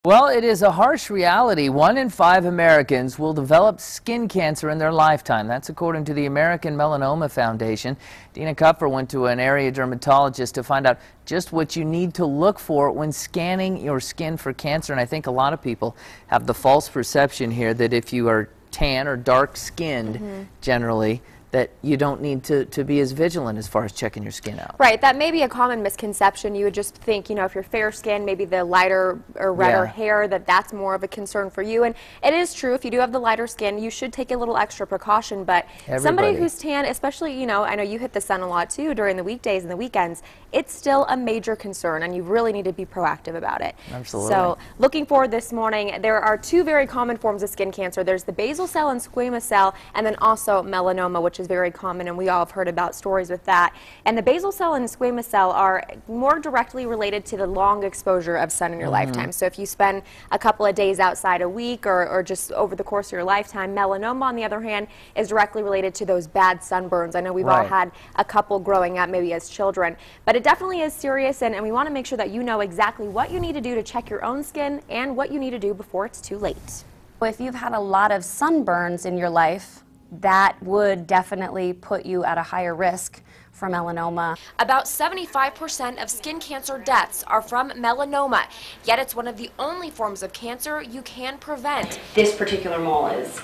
Well, it is a harsh reality. 1 in 5 Americans will develop skin cancer in their lifetime. That's according to the American Melanoma Foundation. Dina.Kupfer went to an area dermatologist to find out just what you need to look for when scanning your skin for cancer. And I think a lot of people have the false perception here that if you are tan or dark-skinned, generally, that you don't need to be as vigilant as far as checking your skin out. Right, that may be a common misconception. You would just think, you know, if you're fair skinned, maybe the lighter or redder hair, that's more of a concern for you. And it is true, if you do have the lighter skin, you should take a little extra precaution. But somebody who's tan, especially, you know, I know you hit the sun a lot too during the weekdays and the weekends, it's still a major concern, and you really need to be proactive about it. Absolutely. So, looking forward this morning, there are 2 very common forms of skin cancer. There's the basal cell and squamous cell, and then also melanoma, which is very common, and we all have heard about stories with that. And the basal cell and squamous cell are more directly related to the long exposure of sun in your lifetime. So if you spend a couple of days outside a week or just over the course of your lifetime, melanoma, on the other hand, is directly related to those bad sunburns. I know we've all had a couple growing up, maybe as children, but it definitely is serious, and we want to make sure that you know exactly what you need to do to check your own skin and what you need to do before it's too late. If you've had a lot of sunburns in your life, that would definitely put you at a higher risk for melanoma. About 75% of skin cancer deaths are from melanoma, yet it's one of the only forms of cancer you can prevent. This particular mole is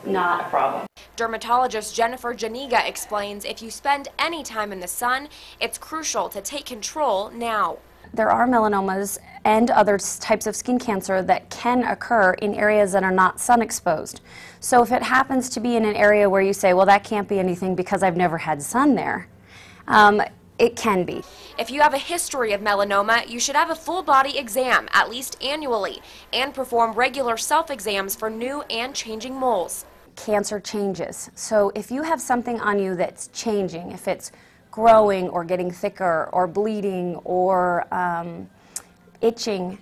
not a problem. Dermatologist Jennifer Janiga explains if you spend any time in the sun, it's crucial to take control now. There are melanomas and other types of skin cancer that can occur in areas that are not sun exposed. So if it happens to be in an area where you say, well, that can't be anything because I've never had sun there, it can be. If you have a history of melanoma, you should have a full body exam, at least annually, and perform regular self-exams for new and changing moles. Cancer changes. So if you have something on you that's changing, if it's growing or getting thicker or bleeding or itching,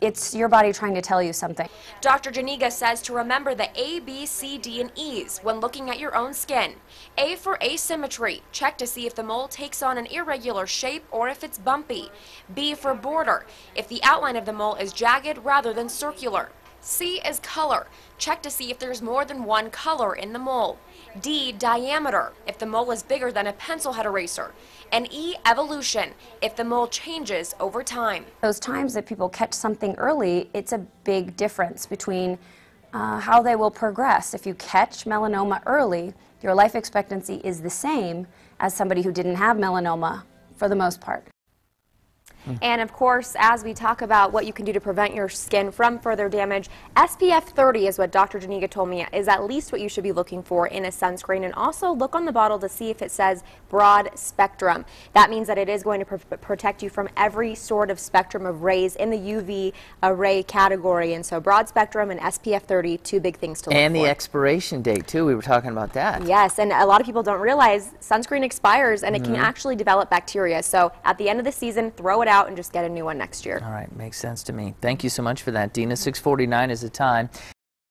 it's your body trying to tell you something. Dr. Janiga says to remember the A, B, C, D, and E's when looking at your own skin. A for asymmetry. Check to see if the mole takes on an irregular shape or if it's bumpy. B for border. If the outline of the mole is jagged rather than circular. C is color. Check to see if there's more than one color in the mole. D, diameter, if the mole is bigger than a pencil head eraser. And E, evolution, if the mole changes over time. Those times that people catch something early, it's a big difference between how they will progress. If you catch melanoma early, your life expectancy is the same as somebody who didn't have melanoma for the most part. And of course, as we talk about what you can do to prevent your skin from further damage, SPF 30 is what Dr. Janiga told me is at least what you should be looking for in a sunscreen. And also look on the bottle to see if it says broad spectrum. That means that it is going to protect you from every sort of spectrum of rays in the UV ray category. And so broad spectrum and SPF 30, 2 big things to look for. And the expiration date too, we were talking about that. Yes, and a lot of people don't realize sunscreen expires and it can actually develop bacteria. So at the end of the season, throw it out and just get a new one next year. All right, makes sense to me. Thank you so much for that, Dina. 6:49 is the time.